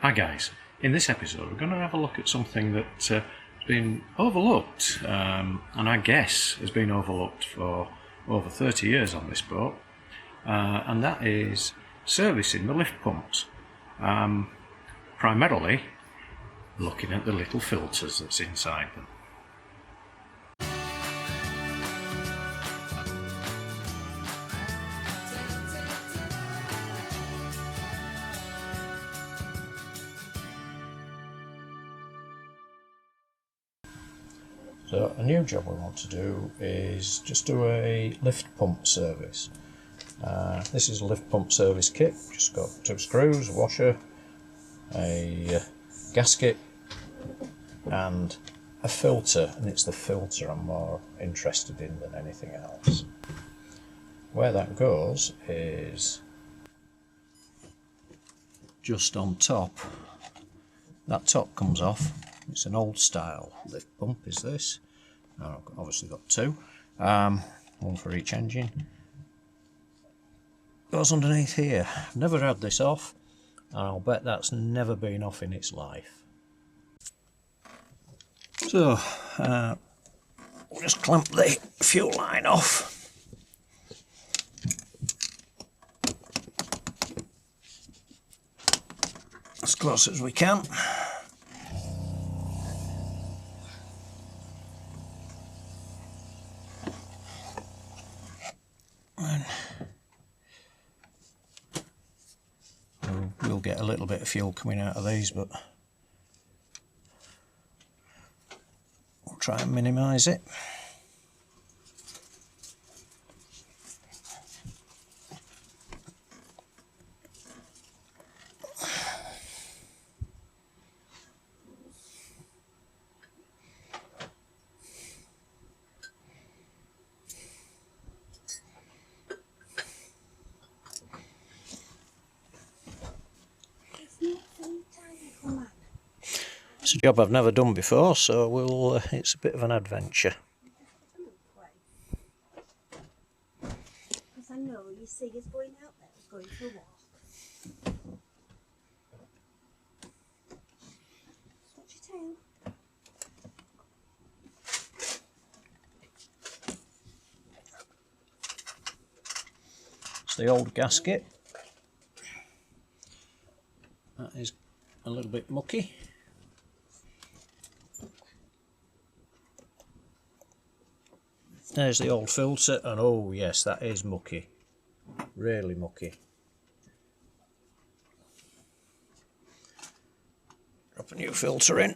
Hi guys, in this episode we're going to have a look at something that's been overlooked and I guess has been overlooked for over 30 years on this boat, and that is servicing the lift pumps. Primarily looking at the little filters that's inside them. So a new job we want to do is just do a lift pump service. This is a lift pump service kit, just got 2 screws, a washer, a gasket and a filter, and it's the filter I'm more interested in than anything else. Where that goes is just on top. That top comes off. It's an old style lift pump is this. I've obviously got 2, one for each engine. Goes underneath here. I've never had this off, and I'll bet that's never been off in its life. So we'll just clamp the fuel line off. As close as we can. We'll get a little bit of fuel coming out of these, but we'll try and minimise it. It's a job I've never done before, so it's a bit of an adventure. Because I know you see us going out there, going for a walk. Watch your tail. It's the old gasket. That is a little bit mucky. There's the old filter, and oh yes, that is mucky, really mucky. Drop a new filter in.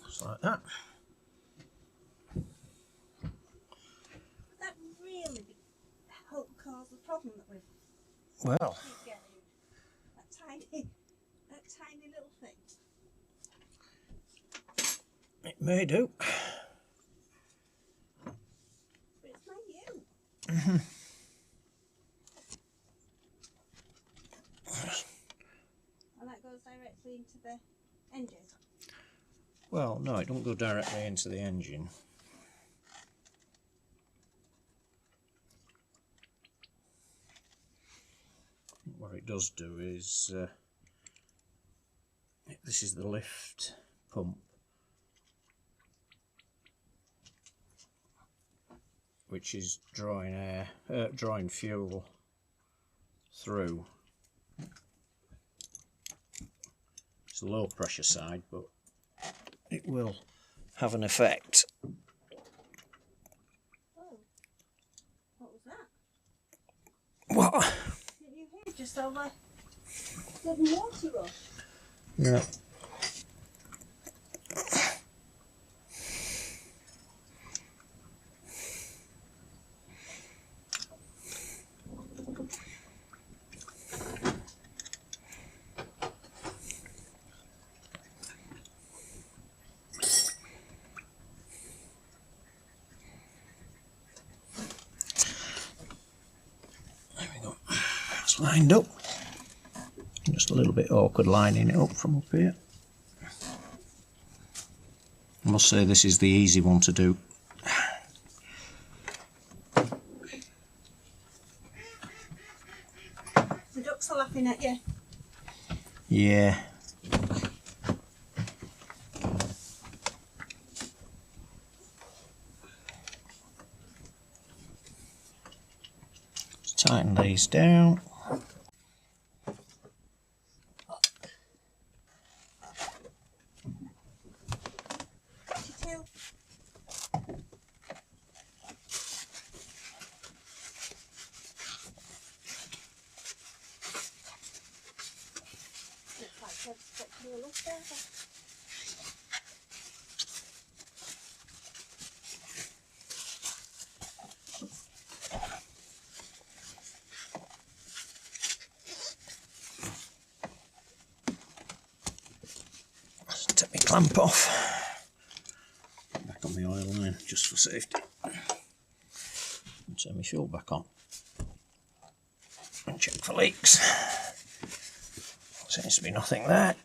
Just like that. That really helped cause the problem that we've Well, getting. That tiny little thing. it may do. But it's not you. And that goes directly into the engine. Well, no, it don't go directly into the engine. What it does do is, this is the lift pump, which is drawing fuel through. It's the low pressure side, but it will have an effect. Oh, what was that? What? Did you hear just over sudden water rush? Yeah. Lined up, just a little bit awkward lining it up from up here. I must say this is the easy one to do. ducks are laughing at you. Yeah. Tighten these down. Take my clamp off. Back on the oil line just for safety. And turn my fuel back on. And check for leaks. Seems to be nothing there.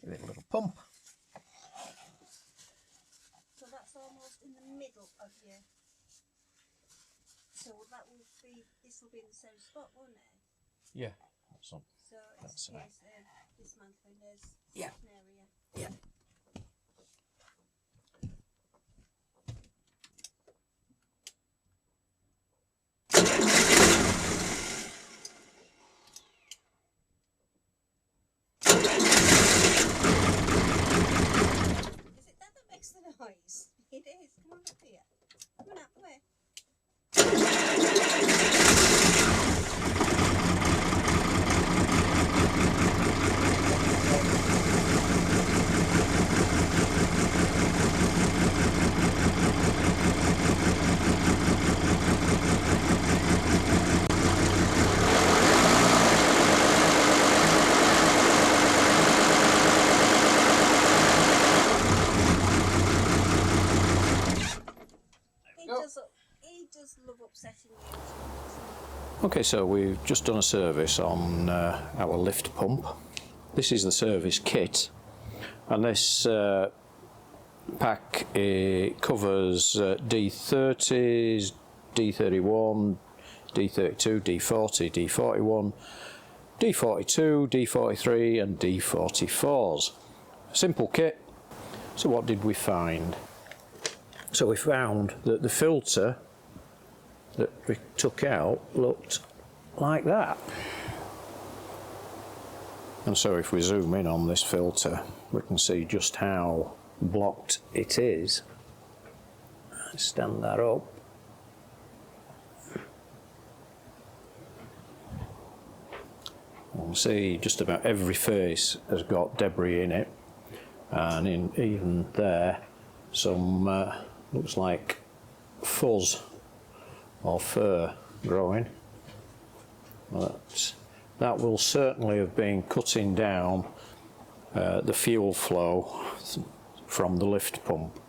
Give it a little pump. So that's almost in the middle of you. So that will be, this will be in the same spot, won't it? Yeah, that's on. So it's a case of dismantling this Yeah. area. Yeah. Is it that makes the noise? It is. Come on up here. Come on out the way. He does love upsetting you. Okay, so we've just done a service on our lift pump. This is the service kit, and this pack covers D30s, D31, D32, D40, D41, D42, D43 and D44s. Simple kit. So what did we find? So we found that the filter that we took out looked like that. And so if we zoom in on this filter, we can see just how blocked it is. Stand that up. We'll see just about every face has got debris in it, and even there some looks like fuzz or fur growing. But that will certainly have been cutting down the fuel flow from the lift pump.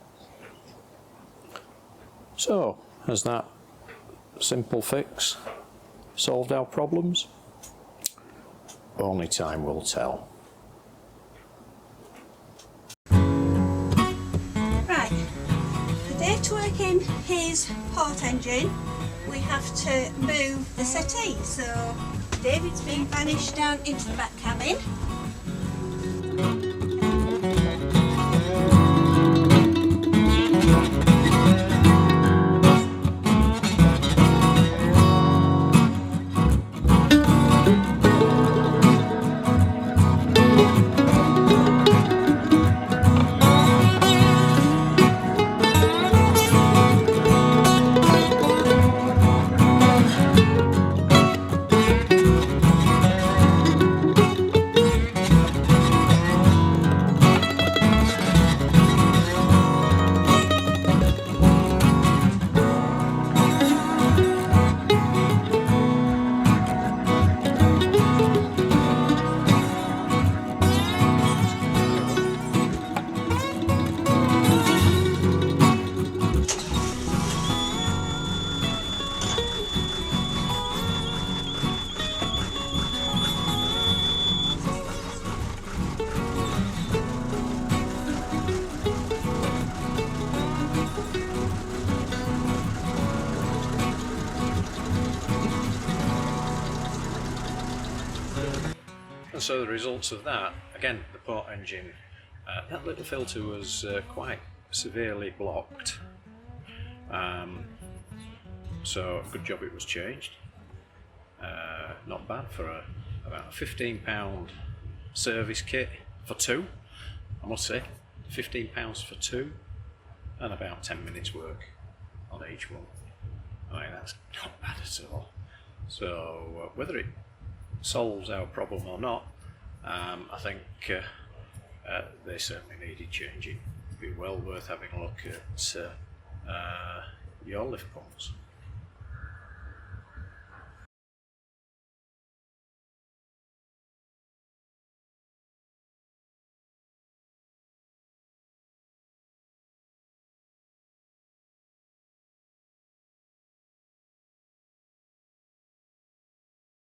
So, has that simple fix solved our problems? Only time will tell. Right, for Dave to work in his port engine, we have to move the settee. So David's been banished down into the back cabin. so the results of that, again, the port engine, that little filter was quite severely blocked. So good job it was changed. Not bad for about a £15 service kit for two, I must say. £15 for two, and about 10 minutes work on each one. I mean, that's not bad at all. So whether it solves our problem or not, I think they certainly needed changing. It'd be well worth having a look at your lift pumps.